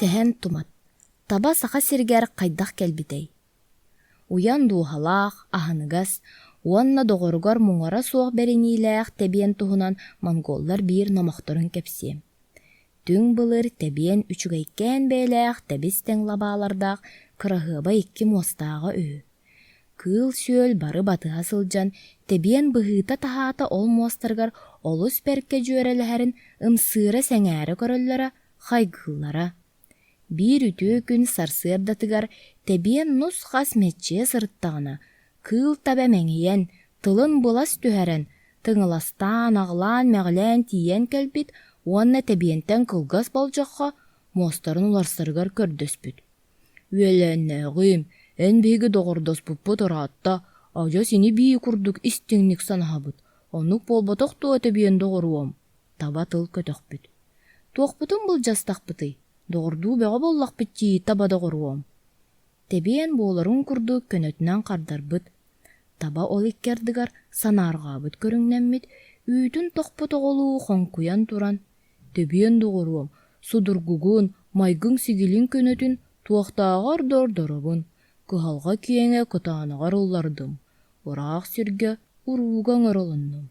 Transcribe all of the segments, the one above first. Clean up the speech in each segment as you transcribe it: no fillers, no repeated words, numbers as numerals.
тэһэн тумат. Таба саха сиргэр хайдах келбитей. Уян дуухалаах, ахыныгас, уанна доғоргор муңара суох беринилээх тэбиэн туһунан монголлар биир номохторун кепсиэм. Түң былыр тэбиэн үчүгэйкэн бээлээх тэбистен лабаалардаах кырахыба икки мостааға үһү. Кыыл сүөл бары батыха сылдьан, тэбиэн быһыыта таһаата ол мостаргар олус перке жүөрэлэһэрин ымсыыра сэҥээри көрөллөрө, хайгыыллара. Биир үтүө күн сарсыардатыгар тэбиэн нус хас мэччиэ сырыттаҕына, кыыл таба мэҥийэн, тылын булас түһэрэн, тыҥыластаан, аҕылаан, мэҕлээн тиийэн кэлбит, уонна тэбиэнтэн кылгас болдьоххо, мосторун уларсарыгар көрдөспүт. «Үөлээннээҕиим, эн биһиги доҕордоспуппут ыраатта, ажа сини бии курдук истиңник санаһабыт, оннук болботох туа тэбиэн доҕоруом», таба тыл көтөхпүт. «Туохпутум былдьастахпытый, доҕордуу бөҕө боллахпыт дии таба доҕоруом». Тэбиэн буоларун курдук көнөтүнэн хардарбыт. Таба ол иккердыгар санааргаабыт көрүҥнэммит, үүтүн тохпут оҕолуу хонкуян туран. «Тэбиэн доҕоруом, судургугун, майгың сигилин көнөтүн туохтааҕар дордоробун, кыһалҕа киэҥэ кытаанаҕар ыллардым, ураах сиргэ уруугаҥ оролоннум.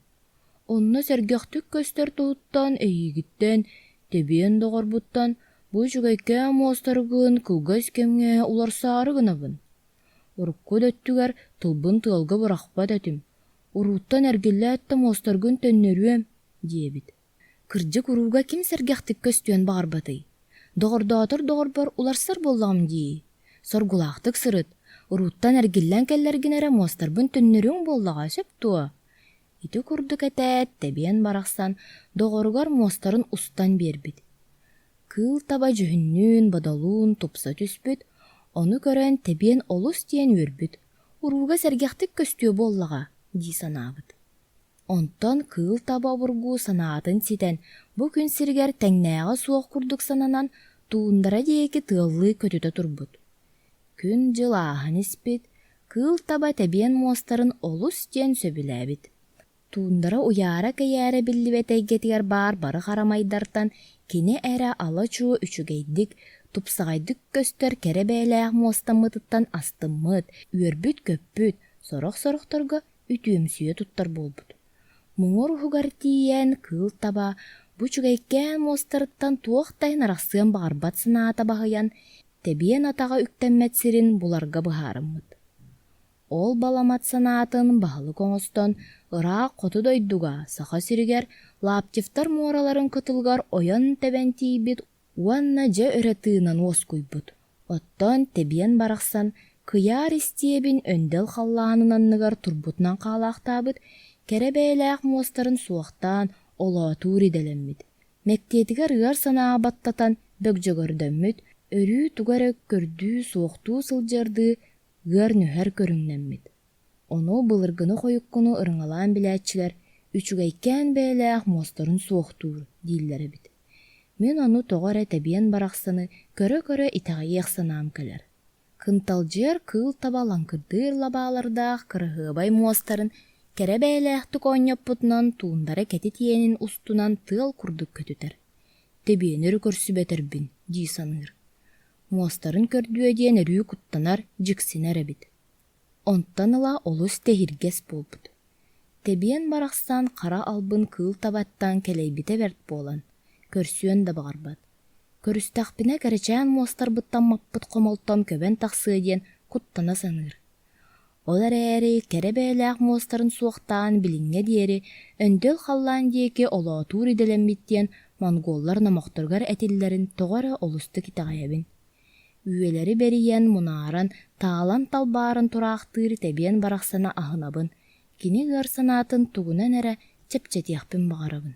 Онно сэргэхтүк көстөр туһуттан эйигиттэн, тэбиэн доҕорбуттан, бу үчүгэйкэ мостарыгын кылгас кемҥэ уларсаары гынабын. Урукку дөттүгэр тылбын тыалга бырахпат этим, урууттан эргиллээттэ мостаргын төннөрүөм» диэбит. Кырдьык урууга ким сэргэхтик көстүөн баҕарбатый? Доҕордоотор доҕорбор уларсар боллаҕым дии. Соргулаахтык сырыт, урууттан эргиллэн келлэргинэрэ мостарбын төннөрүөҥ боллаҕа сөп туа. Ити курдук этээт тэбиэн барахсан, доҕоругар мостарын устан биэрбит. Кыыл таба жүһүннүүн, бодолуун тупса түспүт, ону көрөн тэбиэн олус диэн үөрбүт. Урууга сэргэхтик көстүө боллаҕа, дии санаабыт. Онтон кыыл таба бургуу санаатын ситен, бу күн сиргэр тэҥнээҕэ суох курдук сананан, туундара диэки тыаллыы көтүтө турбут. Күн жыл ааһан испит, кыыл таба тэбиэн мостарын олус диэн сөбүлээбит. Туундара уяара кэйээри биллибэтэйгетигэр баар бары харамайдартан, кини эрэ ала чуу үчүгэйдик, тупсаҕайдык көстөр кэре бээлээх мостаммытыттан астыммыт, үөрбүт көппүт, сорох-сорохторго үтүөмсүйө туттар болбут. Муҥур уһугар тиийэн кыыл таба бу үчүгэйкээн мостарыттан туох-тайын арахсыан баҕарбат санаата баһыйан, тэбиэн атаҕа үктэммэт сирин буларга быһаарыммыт. Ол баламат санаатын баһылык оҥостон, ыраак хоту дойдуга саха сиригэр лааптифтар муораларын кытылгар ойон тэбэн тиийбит, уанна дьэ өрөтыынан уоскуйбут. Оттон тэбиэн барахсан, кыяар истиэбин өндөл халлаанынанныгар турбутунан хаалаахтаабыт, кэре бээлээх мостарын суохтаан олоотуур иделэммит. Мектиэтигэр ыар санаа баттатан бөкжөгөрдөммүт, өрүү тугары көрдүү суохтуу сылдьардыы ыар нүһэр көрүҥнэммит. Ону былыргыны хойуккуну ырыҥалаан билээчилэр үчүгэйкээн бээлээх мостарын суохтуур дииллэребит. Мен ону тоҕо тэбиэн барахсаны көрө-көрө итэҕийиэх санаам кэлэр. Кынталдьыар кыыл таба лаңкырдыыр лабаалардаах кырыһыабай мостарын кэре бээлээхтик оонньоппутунан туундара кэти тиэнин устунан тыал курдук көтүтэр. «Тэбиэнэр көрсүбэтэрбин» дии саныыр. Мостарын көрдүө диэн өрүү куттанар, дьиксинэр эбит. Онтан ыла олус тэһиргес болбут. Тэбиэн барахсан хара албын кыыл табаттан келейбите берт буолан, көрсүөн да баҕарбат. Көрүстахпина кэричээн мостарбыттан маппыт хомолтом көбэн тахсыа диэн куттана саныыр. Ол эрээри кэре бээлээх мостарын суохтаан билиҥҥэ диэри өндөл халлаан диэки олоотуур иделэммит диэн монголлар намохторгар этиллэрин тоҕора олустук итэҕэйэбин. Үөлэри берийэн мунааран таалан талбаарын тураахтыыр тэбиэн барахсана аһынабын, кини ыар санаатын тугунан эрэ чэпчэтиэхпин баҕарабын.